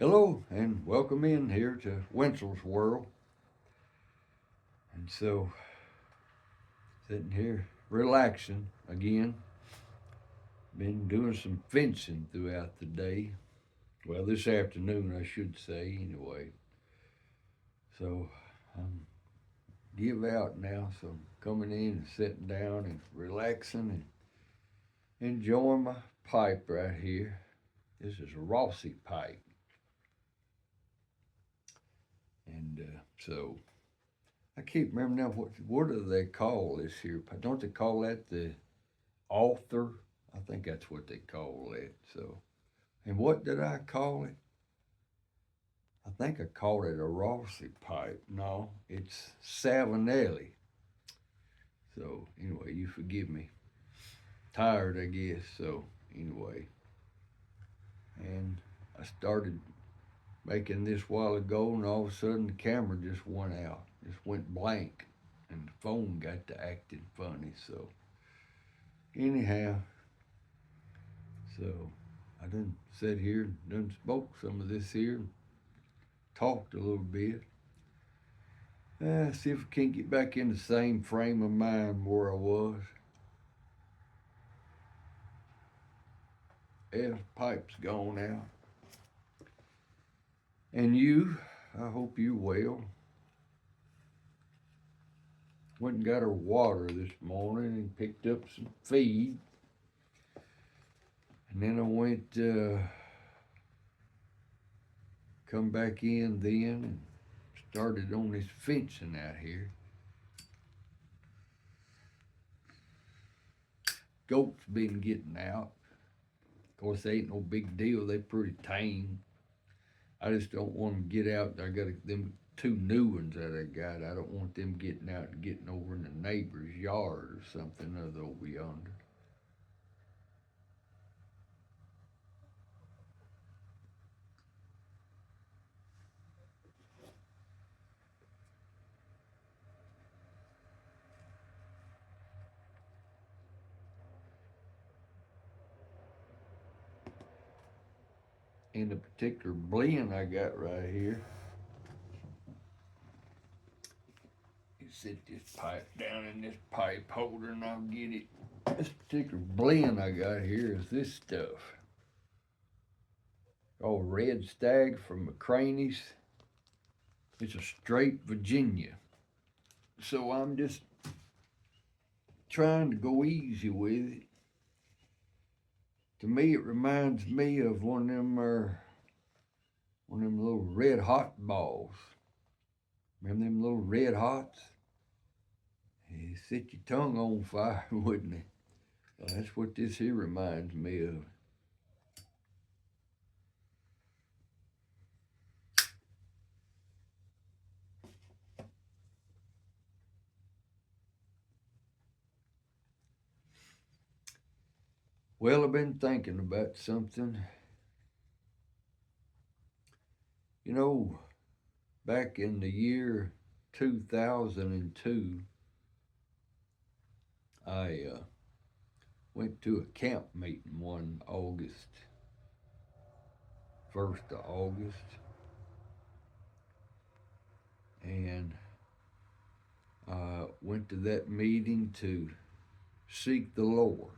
Hello and welcome in here to Wenzel's World. And so, sitting here relaxing again. Been doing some fencing throughout the day. Well, this afternoon, I should say, anyway. So, I'm give out now, so I'm coming in and sitting down and relaxing and enjoying my pipe right here. This is a Rossi pipe. And so I can't remember now what do they call this here? Don't they call that the author? I think that's what they call it. So, and what did I call it? I think I called it a Rossi pipe. No, it's Savinelli. So anyway, you forgive me. Tired, I guess. So anyway, and I started making this while ago, and all of a sudden the camera just went out, just went blank, and the phone got to acting funny. So anyhow, so I done sat here and done spoke some of this here, and talked a little bit. See if I can't get back in the same frame of mind where I was. Yeah, pipe's gone out. And you, I hope you well. Went and got her water this morning and picked up some feed. And then I went, come back in then and started on this fencing out here. Goats been getting out. Of course, they ain't no big deal. They pretty tame. I just don't want them to get out. I got them two new ones that I got. I don't want them getting out and getting over in the neighbor's yard or something other over yonder. In the particular blend I got right here, you set this pipe down in this pipe holder and I'll get it. This particular blend I got here is this stuff called Red Stag from McCraney's. It's a straight Virginia. So I'm just trying to go easy with it. To me, it reminds me of one of them little red hot balls. Remember them little red hots? It set your tongue on fire, wouldn't it? Well, that's what this here reminds me of. Well, I've been thinking about something. You know, back in the year 2002, I went to a camp meeting one August, 1st of August, and I went to that meeting to seek the Lord.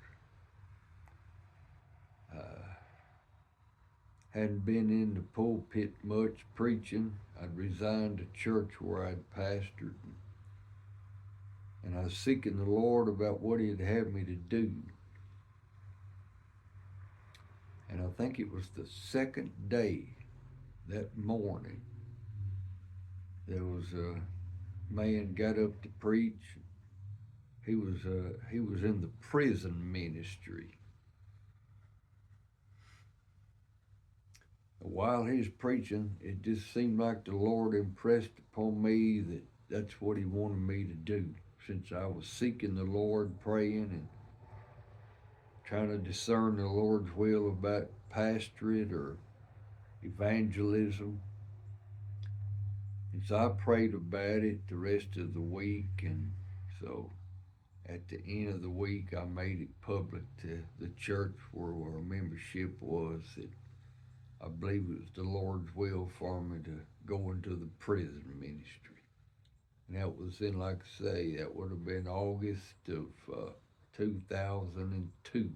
Hadn't been in the pulpit much preaching. I'd resigned a church where I'd pastored, and I was seeking the Lord about what He'd have me to do. And I think it was the second day that morning, there was a man got up to preach. He was in the prison ministry. While he was preaching, it just seemed like the Lord impressed upon me that that's what He wanted me to do. Since I was seeking the Lord, praying and trying to discern the Lord's will about pastorate or evangelism. And so I prayed about it the rest of the week, and so at the end of the week I made it public to the church where our membership was that I believe it was the Lord's will for me to go into the prison ministry. And that was in, like I say, that would have been August of 2002.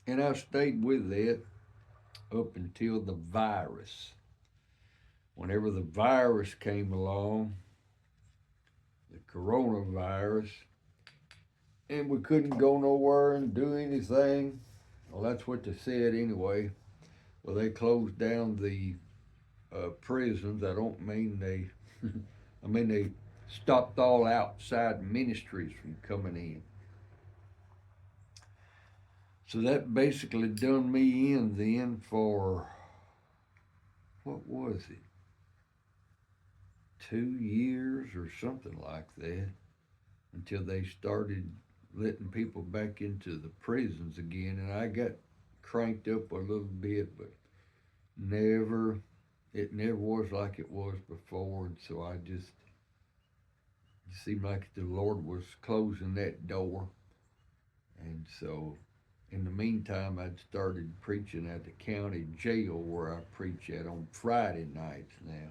And I stayed with that up until the virus. Whenever the virus came along, the coronavirus, and we couldn't go nowhere and do anything. Well, that's what they said anyway. Well, they closed down the prisons. I don't mean they, I mean they stopped all outside ministries from coming in. So that basically done me in then for, what was it, 2 years or something like that, until they started letting people back into the prisons again. And I got cranked up a little bit, but never, it never was like it was before. And so I just, it seemed like the Lord was closing that door. And so in the meantime, I'd started preaching at the county jail where I preach at on Friday nights now.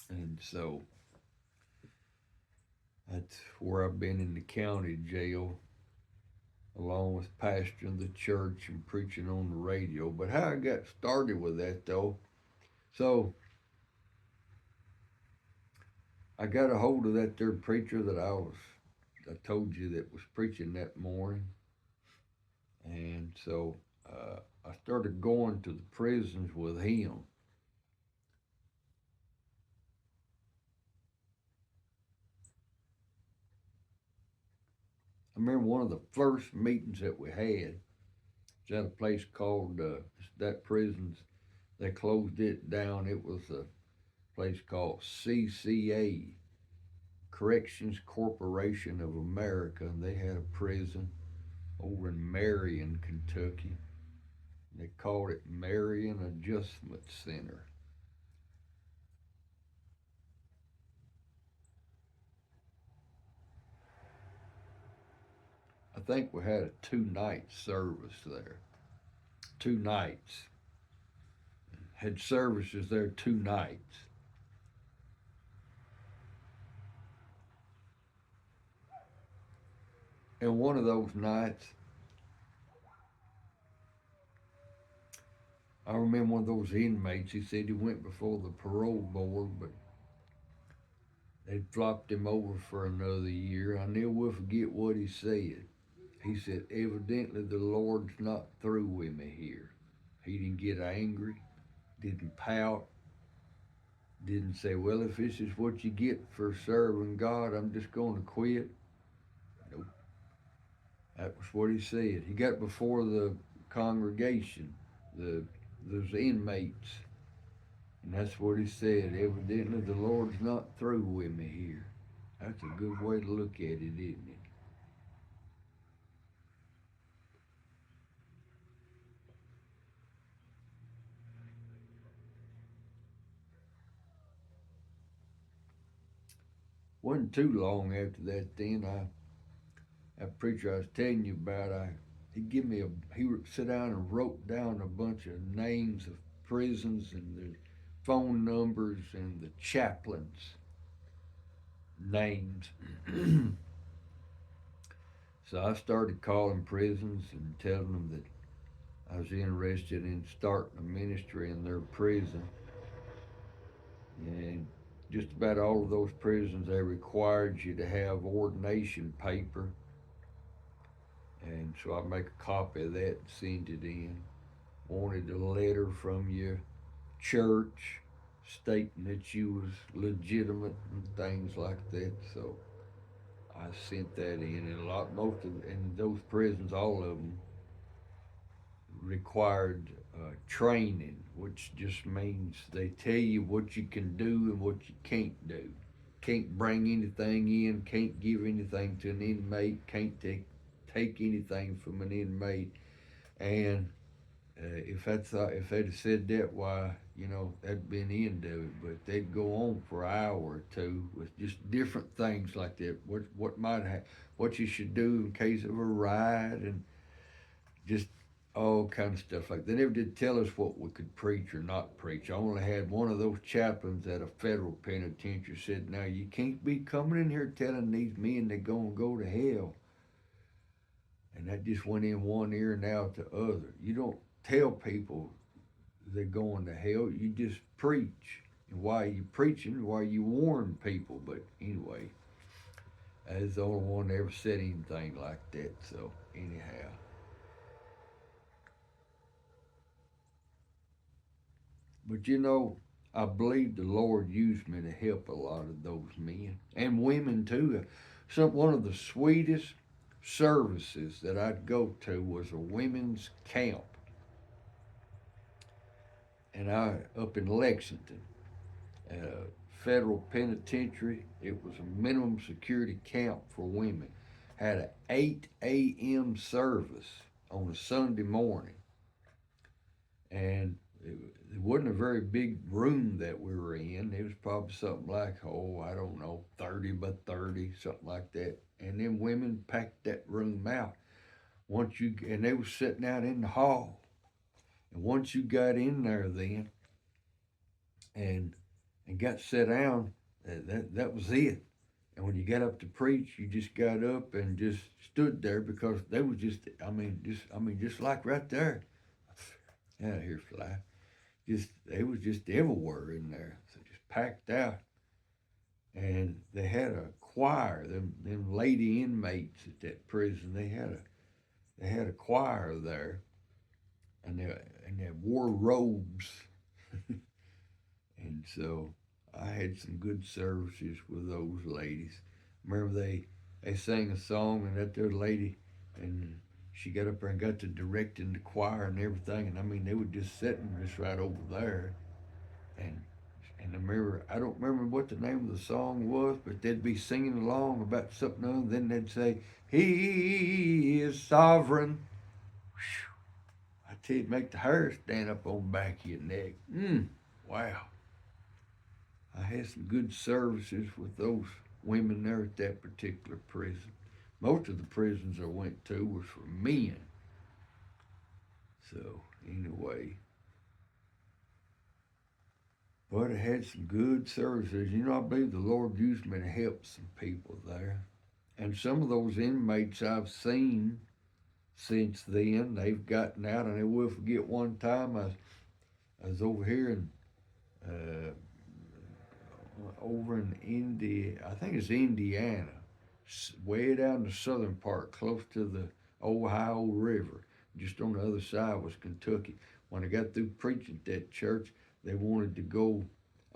And so that's where I've been in the county jail, along with pastoring the church and preaching on the radio. But how I got started with that though, so I got a hold of that third preacher that I told you that was preaching that morning. And so I started going to the prisons with him. I remember one of the first meetings that we had was at a place called, that prison's, they closed it down. It was a place called CCA, Corrections Corporation of America, and they had a prison over in Marion, Kentucky. They called it Marion Adjustment Center. I think we had a 2 night service there. 2 nights. Had services there 2 nights. And one of those nights, I remember one of those inmates, he said he went before the parole board, but they flopped him over for another year. I never will forget what he said. He said, evidently the Lord's not through with me here. He didn't get angry, didn't pout, didn't say, well, if this is what you get for serving God, I'm just going to quit. Nope. That was what he said. He got before the congregation, those inmates, and that's what he said. Evidently the Lord's not through with me here. That's a good way to look at it, isn't it? Wasn't too long after that then, that preacher I was telling you about, he give me he would sit down and wrote down a bunch of names of prisons and the phone numbers and the chaplains' names. So I started calling prisons and telling them that I was interested in starting a ministry in their prison. And just about all of those prisons, they required you to have ordination paper. And so I make a copy of that and send it in. Wanted a letter from your church stating that you was legitimate and things like that. So I sent that in, and most of, in those prisons, all of them required training, which just means they tell you what you can do and what you can't do. Can't bring anything in, can't give anything to an inmate, can't take anything from an inmate, and If they'd have said that, why, that'd been the end of it. But they'd go on for an hour or two with just different things like that. What you should do in case of a riot, and just all kind of stuff like that. They never did tell us what we could preach or not preach. I only had one of those chaplains at a federal penitentiary said, "Now you can't be coming in here telling these men they're gonna go to hell." And that just went in one ear and out the other. You don't tell people they're going to hell. You just preach. And while you preaching, while you warn people. But anyway, I was the only one that ever said anything like that. So anyhow, but I believe the Lord used me to help a lot of those men and women too. One of the sweetest services that I'd go to was a women's camp, and I up in Lexington. Federal penitentiary. It was a minimum security camp for women. Had an 8 a.m. service on a Sunday morning, and it wasn't a very big room that we were in. It was probably something like, I don't know, 30 by 30, something like that. And then women packed that room out. And they were sitting out in the hall. And once you got in there, then and got set down, that was it. And when you got up to preach, you just got up and just stood there because they was just like right there. Yeah, here fly. They was just everywhere in there, so just packed out. And they had a choir, them lady inmates at that prison. They had a choir there, and they wore robes. And so I had some good services with those ladies. Remember they sang a song, and that there lady, and she got up there and got to directing the choir and everything. And they were just sitting just right over there. And I don't remember what the name of the song was, but they'd be singing along about something other. Then they'd say, "He is sovereign." Whew. I tell you, make the hair stand up on the back of your neck. Wow. I had some good services with those women there at that particular prison. Most of the prisons I went to was for men. So anyway, but I had some good services. I believe the Lord used me to help some people there. And some of those inmates I've seen since then, they've gotten out. And I will forget one time I was over here in over in India. I think it's Indiana, way down the southern part, close to the Ohio River. Just on the other side was Kentucky. When I got through preaching at that church, they wanted to go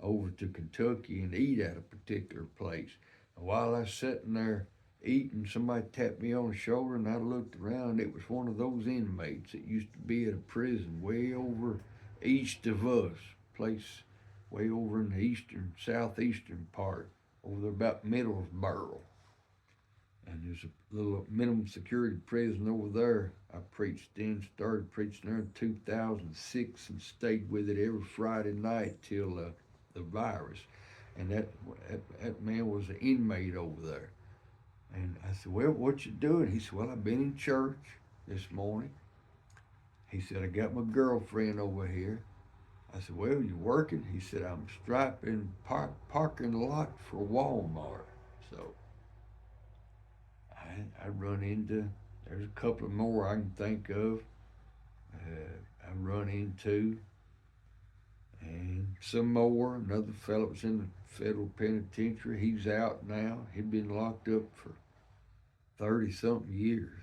over to Kentucky and eat at a particular place. And while I was sitting there eating, somebody tapped me on the shoulder, and I looked around. It was one of those inmates that used to be at a prison way over east of us, place way over in the southeastern part, over there about Middlesboro. And there's a little minimum security prison over there. I started preaching there in 2006, and stayed with it every Friday night till the virus. And that man was an inmate over there. And I said, "Well, what you doing?" He said, "Well, I've been in church this morning." He said, "I got my girlfriend over here." I said, "Well, you working?" He said, "I'm striping parking lot for Walmart." So I run into, there's a couple of more I can think of. I run into, and some more. Another fellow was in the federal penitentiary. He's out now. He'd been locked up for 30 something years.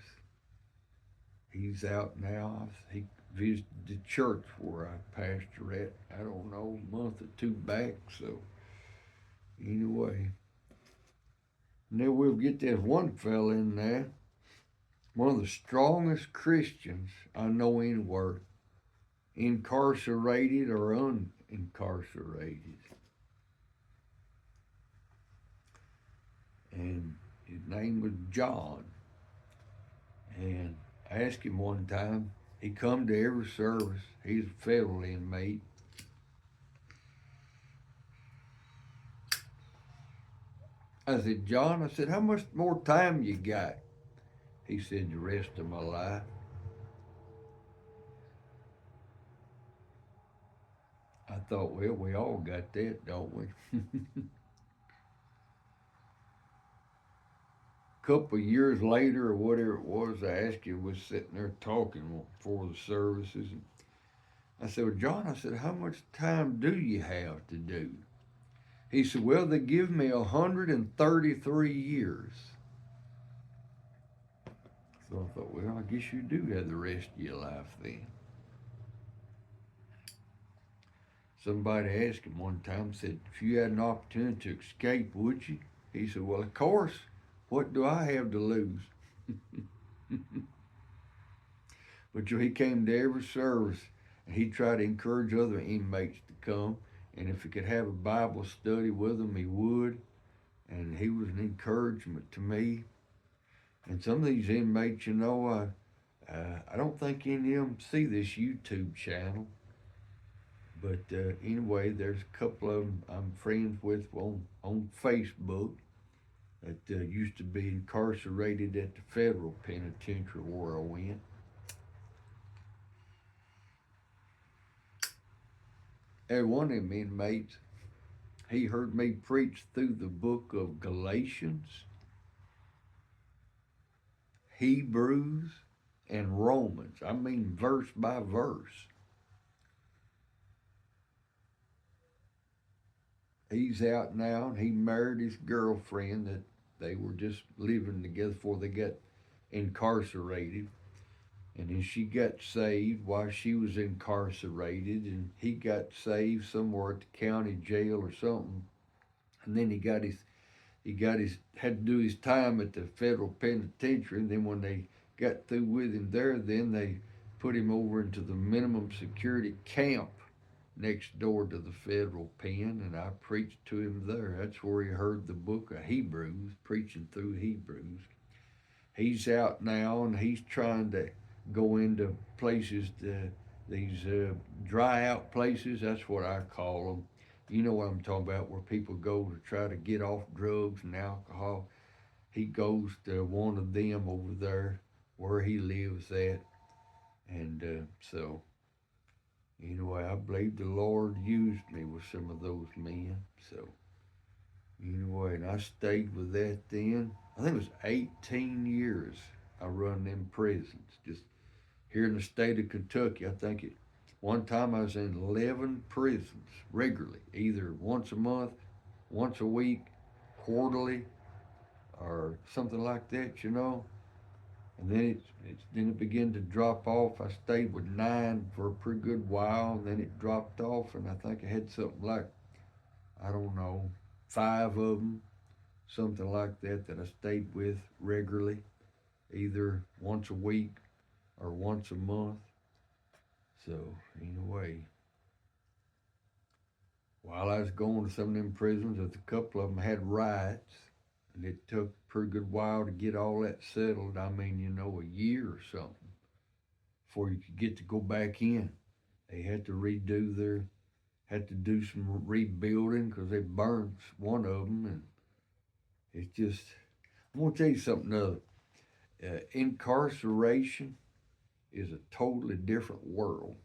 He's out now. He visited the church where I pastor at, I don't know, a month or two back. So anyway, and then we'll get this one fella in there, one of the strongest Christians I know anywhere, incarcerated or unincarcerated. And his name was John. And I asked him one time, He come to every service. He's a federal inmate. I said, John, I said, how much more time you got? He said, the rest of my life. I thought, well, we all got that, don't we? Couple of years later, or whatever it was, I asked him, was sitting there talking before the services. And I said, well, John, I said, how much time do you have to do? He said, well, they give me 133 years. So I thought, well, I guess you do have the rest of your life then. Somebody asked him one time, said, if you had an opportunity to escape, would you? He said, well, of course. What do I have to lose? But he came to every service and he tried to encourage other inmates to come. And if he could have a Bible study with them, he would. And he was an encouragement to me. And some of these inmates, I don't think any of them see this YouTube channel. But anyway, there's a couple of them I'm friends with on Facebook that used to be incarcerated at the federal penitentiary where I went. And one of them inmates, he heard me preach through the book of Galatians, Hebrews, and Romans. I mean, verse by verse. He's out now, and he married his girlfriend that they were just living together before they got incarcerated. And then she got saved while she was incarcerated, and he got saved somewhere at the county jail or something. And then he had to do his time at the federal penitentiary. And then when they got through with him there, then they put him over into the minimum security camp next door to the federal pen, and I preached to him there. That's where he heard the book of Hebrews, preaching through Hebrews. He's out now, and he's trying to go into places, these dry out places. That's what I call them. You know what I'm talking about, where people go to try to get off drugs and alcohol. He goes to one of them over there where he lives at. And so, anyway, I believe the Lord used me with some of those men. So, anyway, and I stayed with that then. I think it was 18 years I run them prisons. Just here in the state of Kentucky, one time I was in 11 prisons regularly, either once a month, once a week, quarterly, or something like that. And then it began to drop off. I stayed with 9 for a pretty good while, and then it dropped off, and I think I had something like, I don't know, 5 of them, something like that I stayed with regularly, either once a week or once a month. So anyway, while I was going to some of them prisons, a couple of them had riots, and it took a pretty good while to get all that settled. I mean, a year or something before you could get to go back in. They had to do some rebuilding because they burned one of them, and it's just, I'm gonna tell you something other. Incarceration is a totally different world,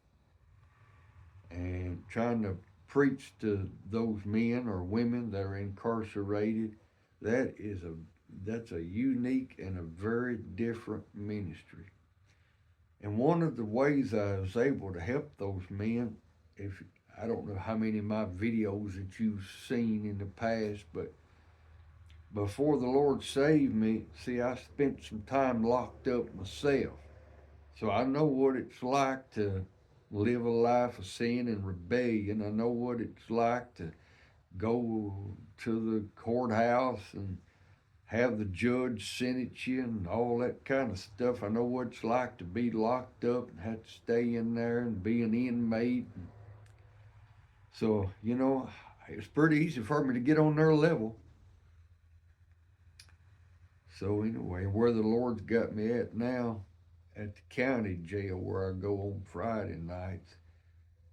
and trying to preach to those men or women that are incarcerated, that's a unique and a very different ministry. And one of the ways I was able to help those men, if I don't know how many of my videos that you've seen in the past, but before the Lord saved me, see, I spent some time locked up myself. So I know what it's like to live a life of sin and rebellion. I know what it's like to go to the courthouse and have the judge sentence you and all that kind of stuff. I know what it's like to be locked up and have to stay in there and be an inmate. So, it's pretty easy for me to get on their level. So anyway, where the Lord's got me at now, at the county jail where I go on Friday nights,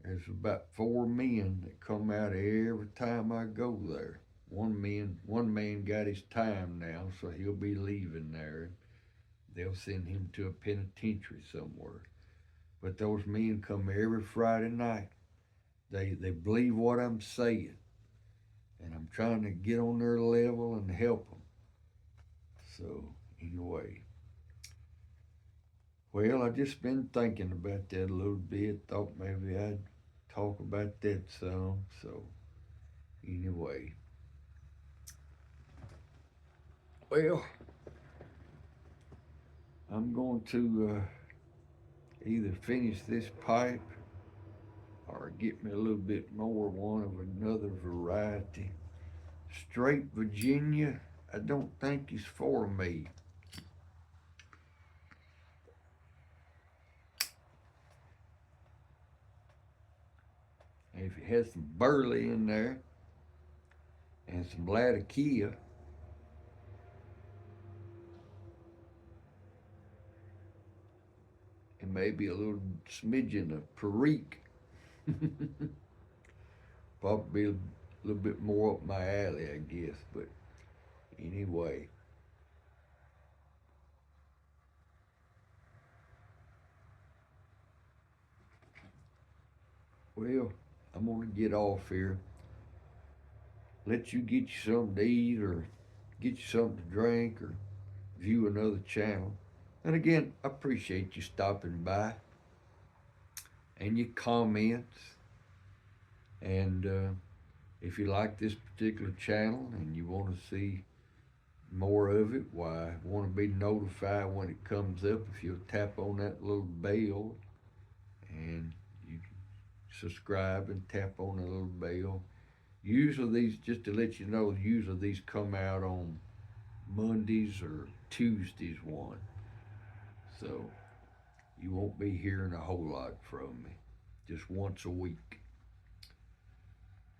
there's about 4 men that come out every time I go there. One man got his time now, so he'll be leaving there. They'll send him to a penitentiary somewhere. But those men come every Friday night. They believe what I'm saying, and I'm trying to get on their level and help them. So anyway, well, I just been thinking about that a little bit. Thought maybe I'd talk about that some. So anyway, well, I'm going to either finish this pipe or get me a little bit more one of another variety. Straight Virginia, I don't think is for me. If it has some burley in there and some latakia, and maybe a little smidgen of perique, probably a little bit more up my alley, I guess. But anyway, well, I'm gonna get off here. Let you get you something to eat or get you something to drink or view another channel. And again, I appreciate you stopping by and your comments. And if you like this particular channel and you want to see more of it, why, want to be notified when it comes up, if you'll tap on that little bell and you subscribe and tap on the little bell. Usually these, just to let you know, usually these come out on Mondays or Tuesdays one. So you won't be hearing a whole lot from me, just once a week.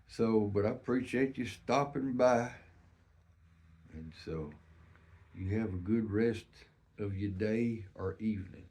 So, but I appreciate you stopping by. And so you have a good rest of your day or evening.